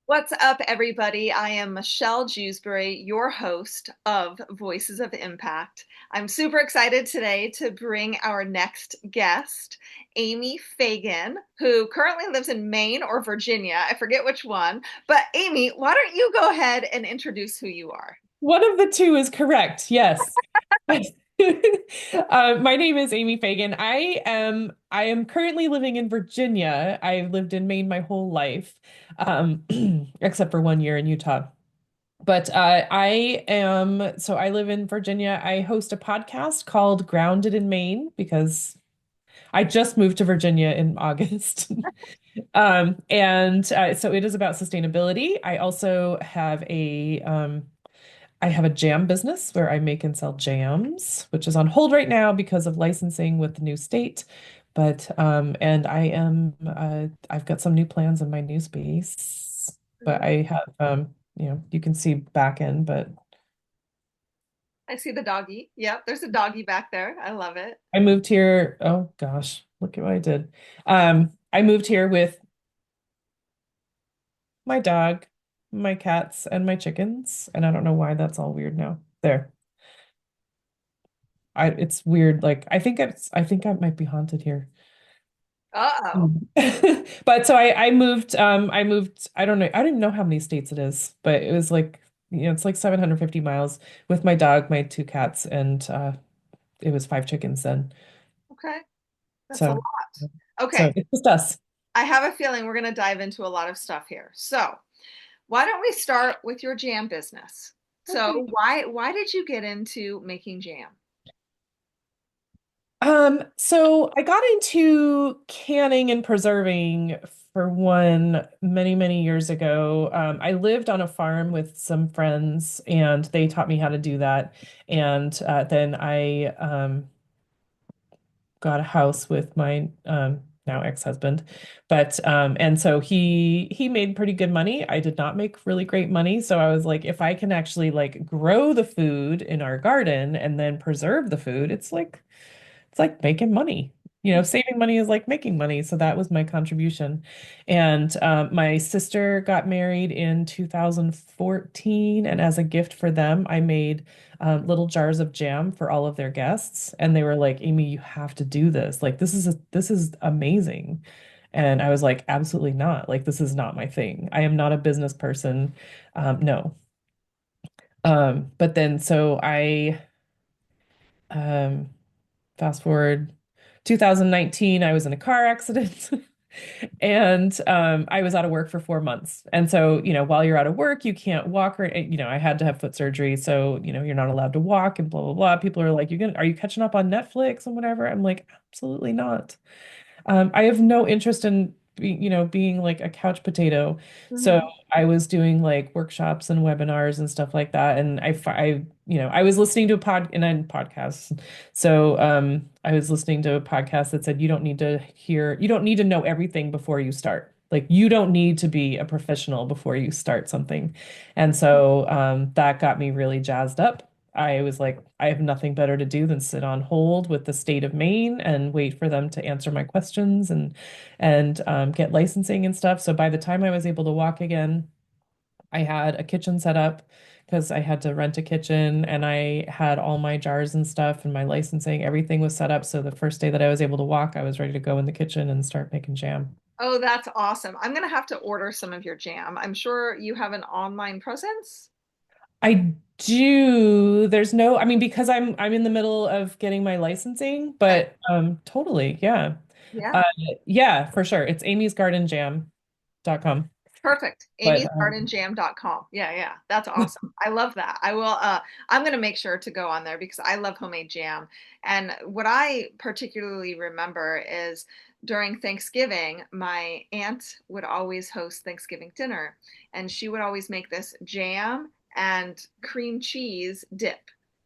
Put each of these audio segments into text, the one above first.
What's up, everybody? I am Michelle Jewsbury, your host of Voices of Impact. I'm super excited today to bring our next guest, Amy Fagan, who currently lives in Maine or Virginia. I forget which one. But Amy, why don't you go ahead and introduce who you are? One of the two is correct. Yes. My name is Amy Fagan. I am currently living in Virginia. I've lived in Maine my whole life, um, except for 1 year in Utah. But I live in Virginia. I host a podcast called Grounded in Maine because I just moved to Virginia in August. And so it is about sustainability. I have a jam business where I make and sell jams, which is on hold right now because of licensing with the new state. I've got some new plans in my new space, but I have, you can see back in, but I see the doggy. Yep, there's a doggy back there. I love it. I moved here. Oh gosh, look at what I did. I moved here with my dog, my cats, and my chickens, and I don't know why that's all weird now. There. It's weird. Like I think I might be haunted here. Uh-oh. Mm. But so I moved, I don't know, I don't even know how many states it is, but it was like, it's like 750 miles with my dog, my two cats, and it was five chickens then. Okay, that's a So lot. so Okay, it's just us. I have a feeling we're going to dive into a lot of stuff here. So, why don't we start with your jam business? Okay. So why did you get into making jam? So I got into canning and preserving for one many, many years ago. I lived on a farm with some friends and they taught me how to do that. And then I got a house with my now ex-husband. And so he made pretty good money. I did not make really great money. So I was like, if I can actually like grow the food in our garden and then preserve the food, it's like making money. Saving money is like making money. So that was my contribution. And my sister got married in 2014. And as a gift for them, I made little jars of jam for all of their guests. And they were like, Amy, you have to do this. Like, this is amazing. And I was like, absolutely not. Like, this is not my thing. I am not a business person. No. But then so I um fast forward 2019, I was in a car accident and I was out of work for 4 months. And so, while you're out of work, you can't walk or, I had to have foot surgery. So, you're not allowed to walk and blah, blah, blah. People are like, are you catching up on Netflix and whatever? I'm like, absolutely not. I have no interest in being like a couch potato. So Mhm. I was doing like workshops and webinars and stuff like that. And I was listening to a podcast. So I was listening to a podcast that said you don't need to know everything before you start. Like you don't need to be a professional before you start something. And so that got me really jazzed up. I was like, I have nothing better to do than sit on hold with the state of Maine and wait for them to answer my questions and get licensing and stuff. So by the time I was able to walk again, I had a kitchen set up because I had to rent a kitchen and I had all my jars and stuff and my licensing, everything was set up. So the first day that I was able to walk, I was ready to go in the kitchen and start making jam. Oh, that's awesome. I'm gonna have to order some of your jam. I'm sure you have an online presence. I do. There's no, I mean, because I'm in the middle of getting my licensing, Okay. but totally, yeah. Yeah. Uh yeah, for sure. It's amy'sgardenjam.com. Perfect. But amy'sgardenjam.com. Yeah, yeah. That's awesome. I love that. I'm gonna make sure to go on there because I love homemade jam. And what I particularly remember is during Thanksgiving, my aunt would always host Thanksgiving dinner, and she would always make this jam and cream cheese dip,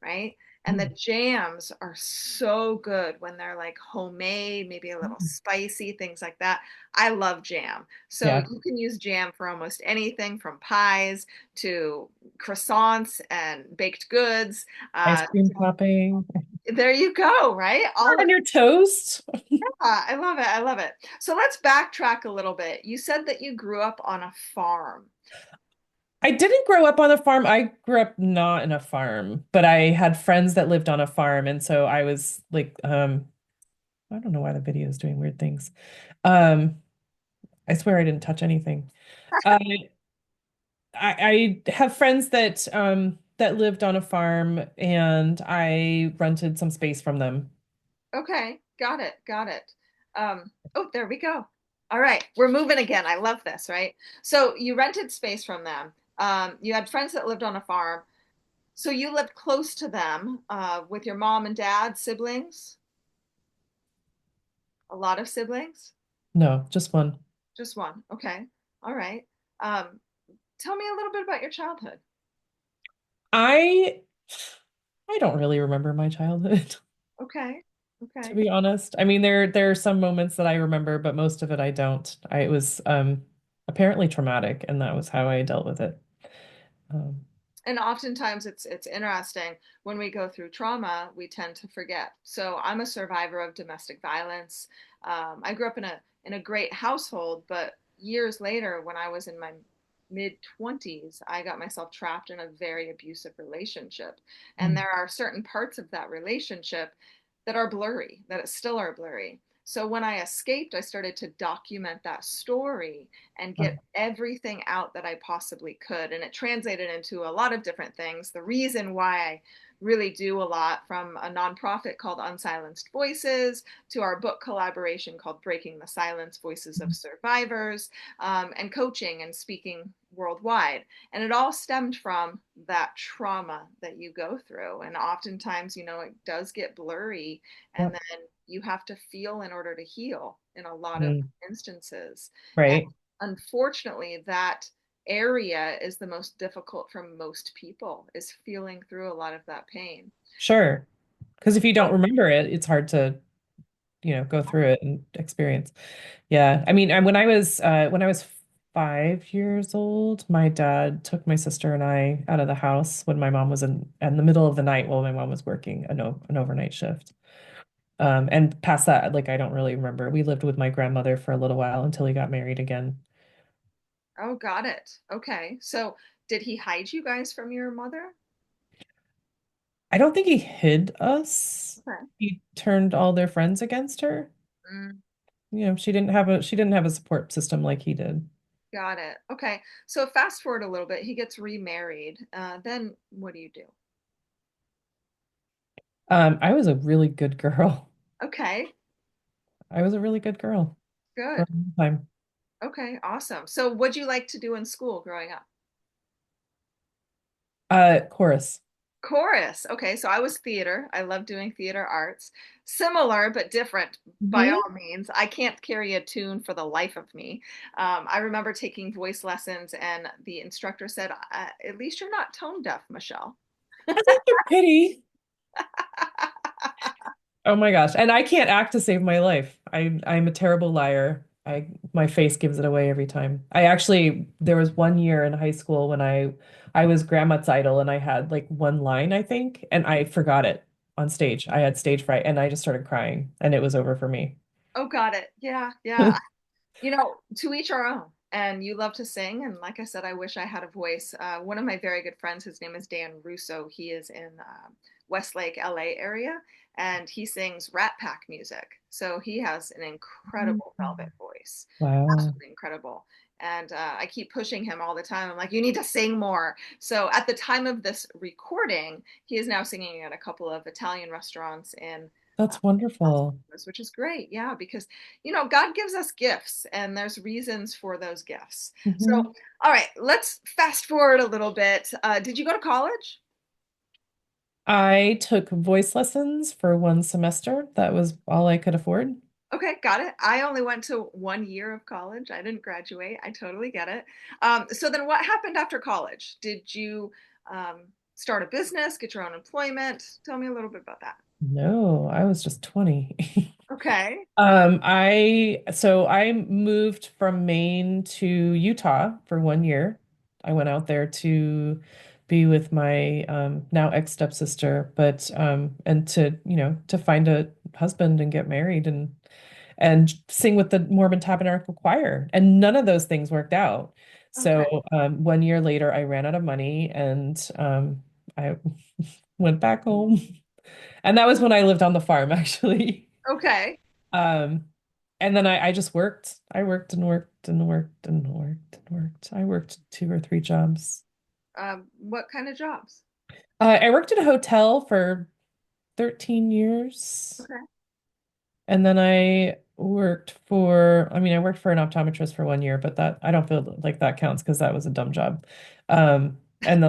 right? And the Mm. jams are so good when they're like homemade, maybe a little Mm. spicy, things like that. I love jam. So Yeah. you can use jam for almost anything from pies to croissants and baked goods. Ice cream topping. There you go, right? All of On your toast. I love it. I love it. So let's backtrack a little bit. You said that you grew up on a farm. I didn't grow up on a farm. I grew up not in a farm, but I had friends that lived on a farm. And so I was like, I don't know why the video is doing weird things. Um, I swear I didn't touch anything. Uh, I have friends that lived on a farm and I rented some space from them. Okay, got it, got it. Oh, there we go. All right, we're moving again. I love this, right? So you rented space from them. You had friends that lived on a farm. So you lived close to them with your mom and dad, siblings, a lot of siblings, No, just one. just one. Okay, all right. Um, Tell me a little bit about your childhood. I I don't really remember my childhood, Okay, to okay. be honest. I mean, there are some moments that I remember, but most of it I don't. It was apparently traumatic, and that was how I dealt with it. Um, And oftentimes it's interesting when we go through trauma, we tend to forget. So I'm a survivor of domestic violence. I grew up in a great household, but years later, when I was in my mid 20s, I got myself trapped in a very abusive relationship. And mm, there are certain parts of that relationship that are blurry, that still are blurry. So when I escaped, I started to document that story and oh, get everything out that I possibly could. And it translated into a lot of different things. The reason why I really do a lot, from a nonprofit called Unsilenced Voices to our book collaboration called Breaking the Silence, Voices of Survivors, and coaching and speaking worldwide. And it all stemmed from that trauma that you go through. And oftentimes, it does get blurry, and yep, then you have to feel in order to heal in a lot of mm, instances. And right. unfortunately, that area is the most difficult for most people, is feeling through a lot of that pain. Sure. Because if you don't So, remember it, it's hard to, go through it and experience. Yeah. I mean, when I was 5 years old, my dad took my sister and I out of the house when my mom was in the middle of the night while my mom was working an overnight shift. And past that, like I don't really remember. We lived with my grandmother for a little while until he got married again. oh, got it. Okay. So did he hide you guys from your mother? I don't think he hid us. Okay. He turned all their friends against her. Mm, She didn't have a support system like he did. got it. Okay. So fast forward a little bit, he gets remarried. Then what do you do? I was a really good girl. Okay. I was a really good girl for a Good. long time. Okay. Awesome. So what'd you like to do in school growing up? Chorus. Chorus. Okay, so I was theater. I love doing theater arts. Similar but different by Hmm. all means. I can't carry a tune for the life of me. I remember taking voice lessons, and the instructor said, "At least you're not tone deaf, Michelle." I think they're pretty. Oh my gosh. And I can't act to save my life. I'm a terrible liar. My face gives it away every time. There was one year in high school when I was grandma's idol and I had like one line, I think, and I forgot it on stage. I had stage fright and I just started crying and it was over for me. Oh, got it. Yeah, yeah. To each our own. And you love to sing. And like I said, I wish I had a voice. One of my very good friends, his name is Dan Russo. He is in Westlake, LA area, and he sings Rat Pack music. So he has an incredible velvet voice, Wow. absolutely incredible. And I keep pushing him all the time. I'm like, you need to sing more. So at the time of this recording, he is now singing at a couple of Italian restaurants in uh, That's Los wonderful. Angeles, which is great. Yeah, because God gives us gifts and there's reasons for those gifts. So, Hmm. all right, let's fast forward a little bit. Did you go to college? I took voice lessons for one semester. That was all I could afford. Okay, got it. I only went to 1 year of college. I didn't graduate. I totally get it. So then what happened after college? Did you start a business, get your own employment? Tell me a little bit about that. No, I was just 20. Okay. I moved from Maine to Utah for 1 year. I went out there to be with my now ex-stepsister, but and to, to find a husband and get married and sing with the Mormon Tabernacle Choir. And none of those things worked out. Okay. So 1 year later, I ran out of money and I went back home. And that was when I lived on the farm, actually. Okay. Um, and then I just worked. I worked and worked and worked and worked and worked. I worked 2 or 3 jobs. What kind of jobs? I worked at a hotel for 13 years. Okay. And then I worked for an optometrist for 1 year, but that I don't feel like that counts because that was a dumb job. And then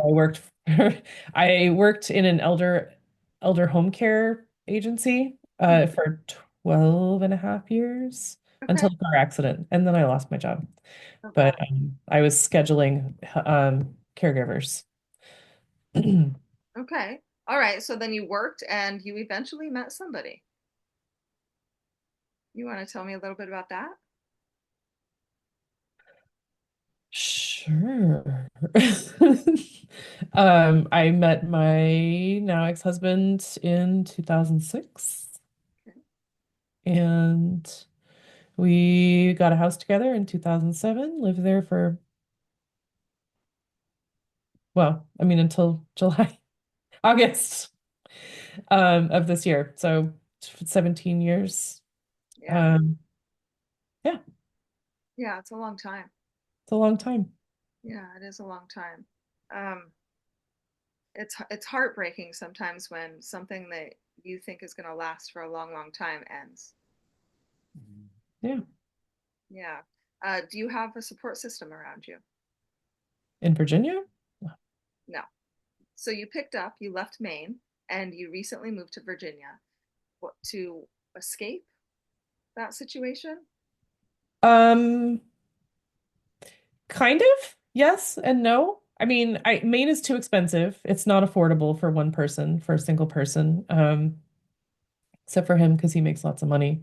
I worked in an elder home care agency Mhm. for 12 and a half years Okay. until a car accident. And then I lost my job. Oh But God. I was scheduling caregivers. Okay. All right. So then you worked and you eventually met somebody. You want to tell me a little bit about that? Sure. I met my now ex-husband in 2006, Okay. and we got a house together in 2007, lived there for, well, until July, August, of this year. So 17 years. Yeah. Um, yeah, Yeah. It's a long time. it's a long time. Yeah, it is a long time. Um, it's heartbreaking sometimes when something that you think is going to last for a long, long time ends. Yeah. Yeah. Do you have a support system around you? In Virginia? No. So you picked up, you left Maine, and you recently moved to Virginia. What, to escape that situation? Um, Kind of, yes and no. Maine is too expensive. It's not affordable for one person, for a single person, except for him because he makes lots of money.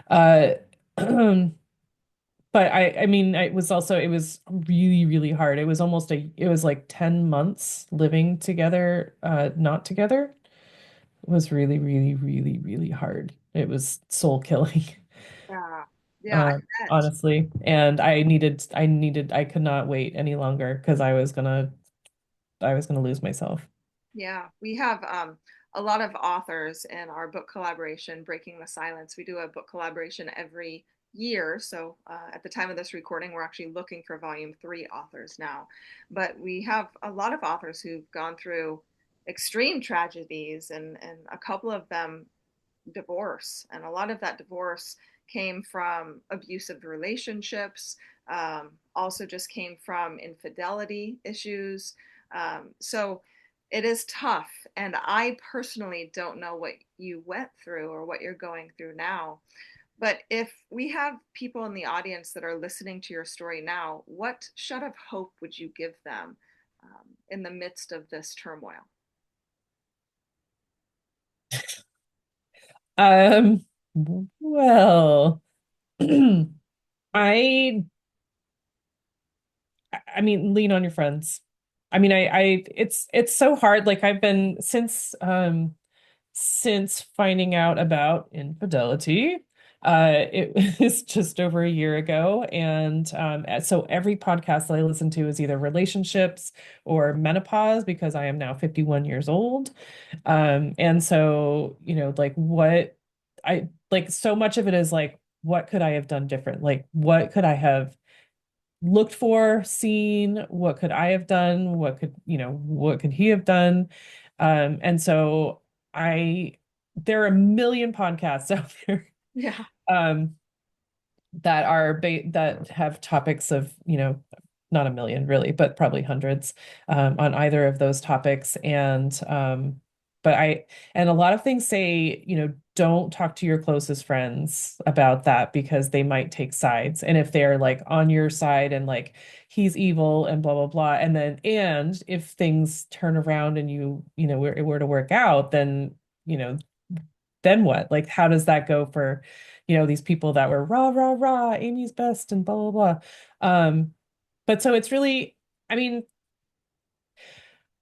Uh, but it was really, really hard. It was like 10 months living together, not together. It was really, really, really, really hard. It was soul killing. Yeah. Yeah, I bet. Honestly. And I could not wait any longer because I was gonna lose myself. Yeah, we have a lot of authors in our book collaboration, Breaking the Silence. We do a book collaboration every year. So at the time of this recording, we're actually looking for volume 3 authors now. But we have a lot of authors who've gone through extreme tragedies, and a couple of them divorce. And a lot of that divorce came from abusive relationships, also just came from infidelity issues. So it is tough. And I personally don't know what you went through or what you're going through now. But if we have people in the audience that are listening to your story now, what shot of hope would you give them in the midst of this turmoil? Um, well, I lean on your friends. It's so hard. Like I've been since finding out about infidelity. It was just over a year ago. And so every podcast that I listen to is either relationships or menopause because I am now 51 years old. And so, so much of it is like, what could I have done different? Like, what could I have looked for, seen? What could I have done? What could he have done? And so I, there are a million podcasts out there, Yeah. um, that have topics of, not a million really, but probably hundreds, on either of those topics. And but and a lot of things say, don't talk to your closest friends about that because they might take sides. And if they're like on your side and like he's evil and blah blah blah, and if things turn around and were to work out, then you know then what? Like, how does that go for, these people that were rah, rah, rah, Amy's best and blah, blah, blah. But so it's really, I mean,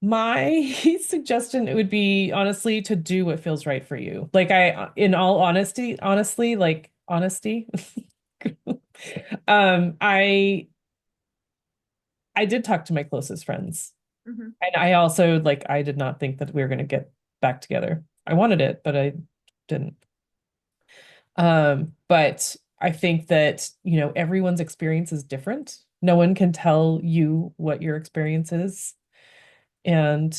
my suggestion would be honestly to do what feels right for you. Like in all honesty, like honesty, um, I, I did talk to my closest friends. Hmm. And I also I did not think that we were going to get back together. I wanted it, but I didn't. But I think that, everyone's experience is different. No one can tell you what your experience is. And,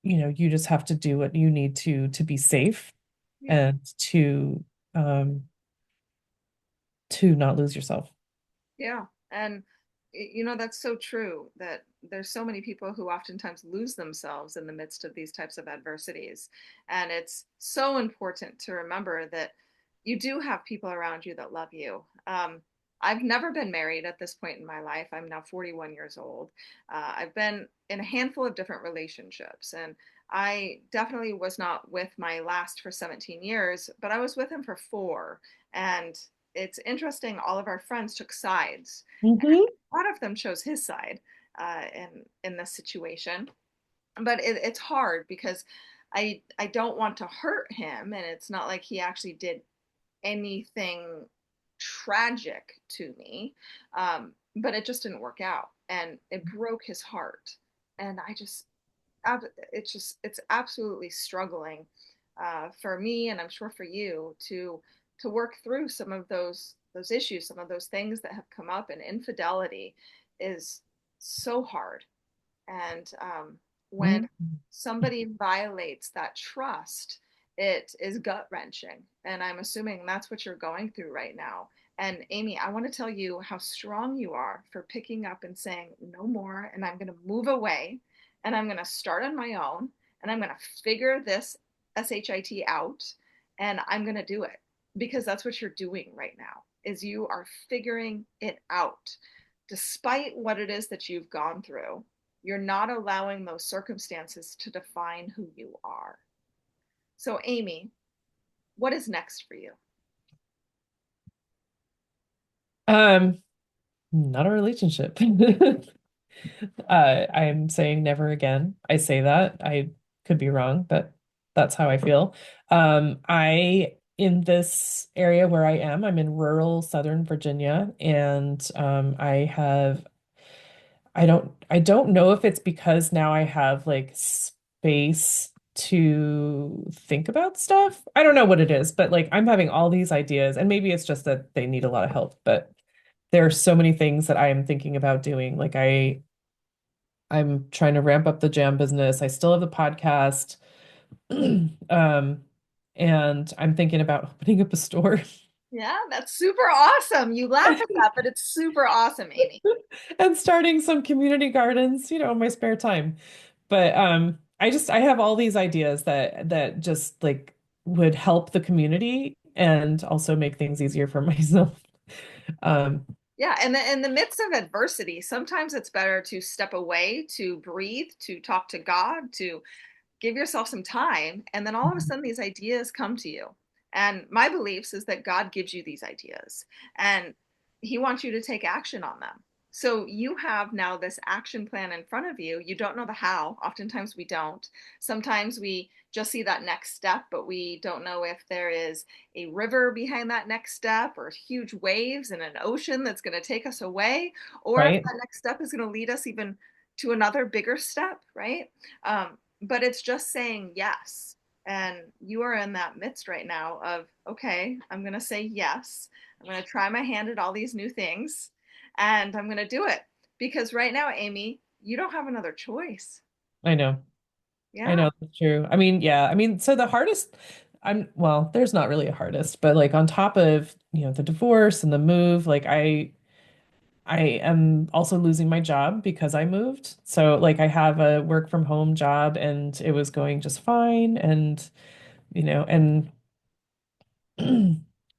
you just have to do what you need to be safe Yeah. and um to not lose yourself. Yeah. And that's so true that there's so many people who oftentimes lose themselves in the midst of these types of adversities. And it's so important to remember that you do have people around you that love you. I've never been married at this point in my life. I'm now 41 years old. I've been in a handful of different relationships, and I definitely was not with my last for 17 years, but I was with him for 4. And it's interesting, all of our friends took sides. Hmm. A lot of them chose his side in this situation, but it's hard because I don't want to hurt him, and it's not like he actually did anything tragic to me, but it just didn't work out, and it broke his heart, and it's absolutely struggling for me, and I'm sure for you to work through some of those issues, some of those things that have come up, and infidelity is so hard. And when somebody violates that trust, it is gut wrenching. And I'm assuming that's what you're going through right now. And Amy, I want to tell you how strong you are for picking up and saying, no more. And I'm going to move away and I'm going to start on my own and I'm going to figure this SHIT out and I'm going to do it because that's what you're doing right now is you are figuring it out despite what it is that you've gone through. You're not allowing those circumstances to define who you are. So, Amy, what is next for you? Um, Not a relationship. I'm saying never again. I say that. I could be wrong, but that's how I feel. In this area where I'm in rural Southern Virginia, and I don't know if it's because now I have like space to think about stuff. I don't know what it is, but like I'm having all these ideas, and maybe it's just that they need a lot of help, but there are so many things that I am thinking about doing. I'm trying to ramp up the jam business. I still have the podcast. Um, and I'm thinking about opening up a store Yeah, that's super awesome. You laugh at that, but it's super awesome, Amy. and starting some community gardens, in my spare time. But I have all these ideas that just like would help the community and also make things easier for myself. Um, Yeah, and in the midst of adversity, sometimes it's better to step away, to breathe, to talk to God, to give yourself some time, and then all of a sudden these ideas come to you. And my beliefs is that God gives you these ideas and he wants you to take action on them. So you have now this action plan in front of you. You don't know the how. Oftentimes we don't. Sometimes we just see that next step, but we don't know if there is a river behind that next step or huge waves and an ocean that's going to take us away, or if right? that next step is going to lead us even to another bigger step, right? But it's just saying yes. And you are in that midst right now of, okay, I'm going to say yes. I'm going to try my hand at all these new things and I'm going to do it. Because right now, Amy, you don't have another choice. I know. I Yeah. know that's true. I mean, yeah. I mean, so the hardest, well, there's not really a hardest, but like on top of, the divorce and the move, like I am also losing my job because I moved. So like I have a work from home job and it was going just fine and you know and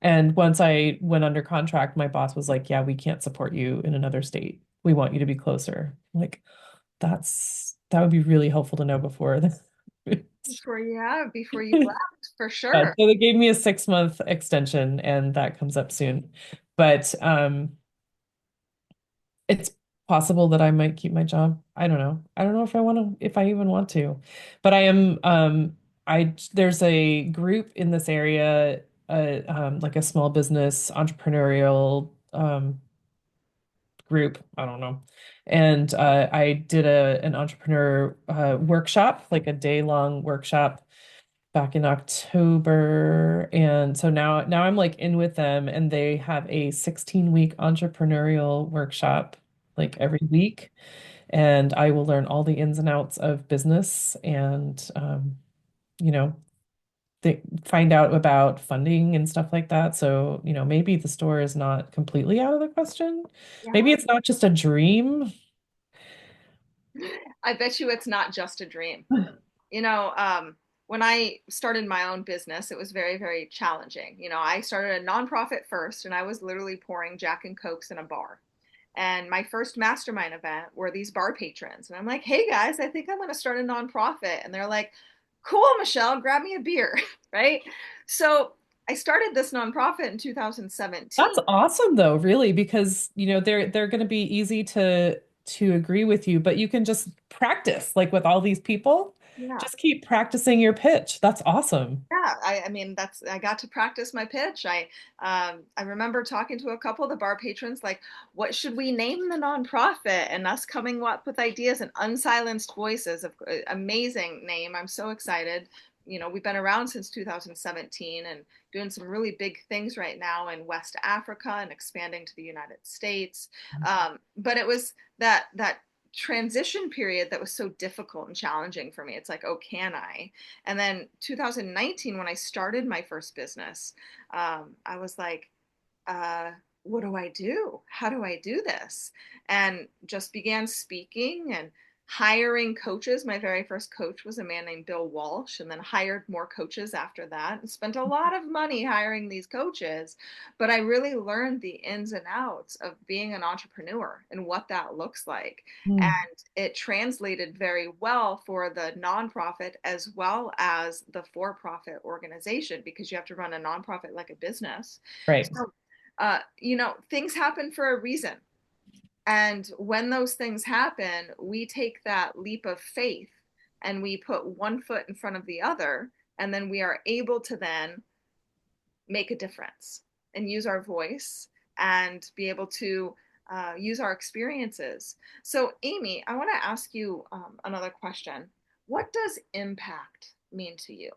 and once I went under contract, my boss was like, "Yeah, we can't support you in another state. We want you to be closer." Like that would be really helpful to know before. Before you left, for Yeah, sure. so they gave me a 6 month extension and that comes up soon. But it's possible that I might keep my job. I don't know. I don't know if I want to, if I even want to. But I am there's a group in this area, like a small business entrepreneurial group. I don't know. And I did an entrepreneur workshop, like a day-long workshop back in October. And so now I'm like in with them and they have a 16-week entrepreneurial workshop like every week. And I will learn all the ins and outs of business and you know, find out about funding and stuff like that. So, maybe the store is not completely out of the question. Maybe Yeah. it's not just a dream. I bet you it's not just a dream. You know, when I started my own business, it was very, very challenging. I started a nonprofit first, and I was literally pouring Jack and Cokes in a bar. And my first mastermind event were these bar patrons. And I'm like, hey guys, I think I'm going to start a nonprofit. And they're like, cool, Michelle, grab me a beer. Right. So I started this nonprofit in 2017. That's awesome though, really, because they're going to be easy to agree with you, but you can just practice like with all these people. Yeah. Just keep practicing your pitch. That's awesome. Yeah, I mean I got to practice my pitch. I remember talking to a couple of the bar patrons like, what should we name the nonprofit? And us coming up with ideas and unsilenced voices of amazing name. I'm so excited. We've been around since 2017 and doing some really big things right now in West Africa and expanding to the United States. But it was that transition period that was so difficult and challenging for me. It's like, oh, can I? And then 2019, when I started my first business, I was like, what do I do? How do I do this? And just began speaking and hiring coaches. My very first coach was a man named Bill Walsh, and then hired more coaches after that and spent a lot of money hiring these coaches. But I really learned the ins and outs of being an entrepreneur and what that looks like. Hmm. And it translated very well for the nonprofit as well as the for profit organization because you have to run a nonprofit like a business. Right. So, things happen for a reason. And when those things happen, we take that leap of faith and we put one foot in front of the other. And then we are able to then make a difference and use our voice and be able to use our experiences. So, Amy, I want to ask you another question. What does impact mean to you?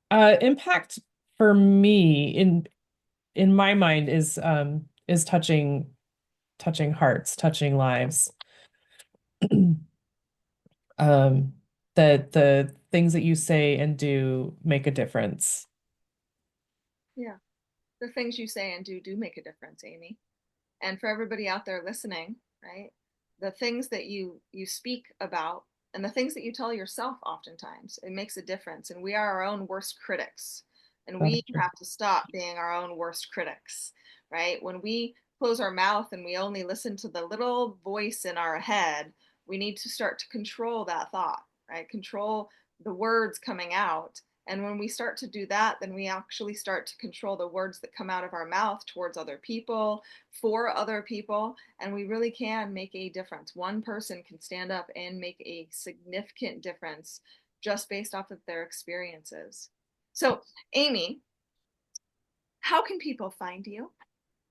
Impact for me in my mind is touching hearts, touching lives. Um, that the things that you say and do make a difference. Yeah, the things you say and do make a difference, Amy. And for everybody out there listening, right? The things that you speak about and the things that you tell yourself oftentimes, it makes a difference. And we are our own worst critics. And That we is true. have to stop being our own worst critics, right? When we close our mouth and we only listen to the little voice in our head, we need to start to control that thought, right? Control the words coming out. And when we start to do that, then we actually start to control the words that come out of our mouth towards other people, for other people, and we really can make a difference. One person can stand up and make a significant difference just based off of their experiences. So, Amy, how can people find you?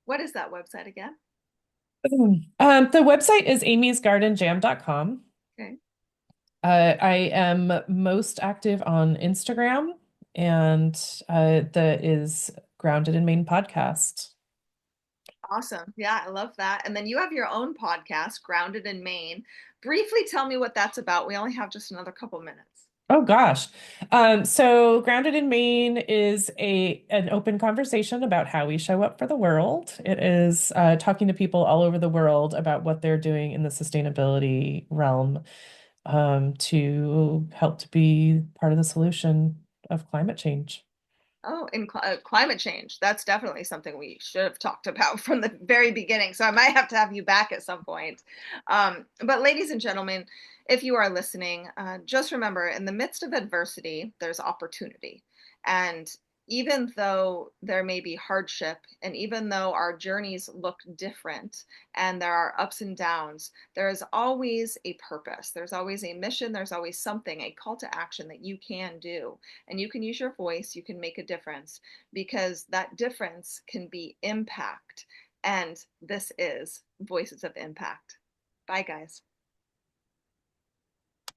What is that website again? The website is amysgardenjam.com. Okay, I am most active on Instagram, and that is Grounded in Maine podcast. awesome. Yeah, I love that. And then you have your own podcast, Grounded in Maine. Briefly tell me what that's about. We only have just another couple minutes. Oh gosh. So Grounded in Maine is a an open conversation about how we show up for the world. It is talking to people all over the world about what they're doing in the sustainability realm to help to be part of the solution of climate change. Oh, and climate change. That's definitely something we should have talked about from the very beginning. So I might have to have you back at some point. But, ladies and gentlemen, if you are listening, just remember in the midst of adversity, there's opportunity. And even though there may be hardship, and even though our journeys look different and there are ups and downs, there is always a purpose. There's always a mission. There's always something, a call to action that you can do, and you can use your voice, you can make a difference, because that difference can be impact. And this is Voices of Impact. Bye, guys.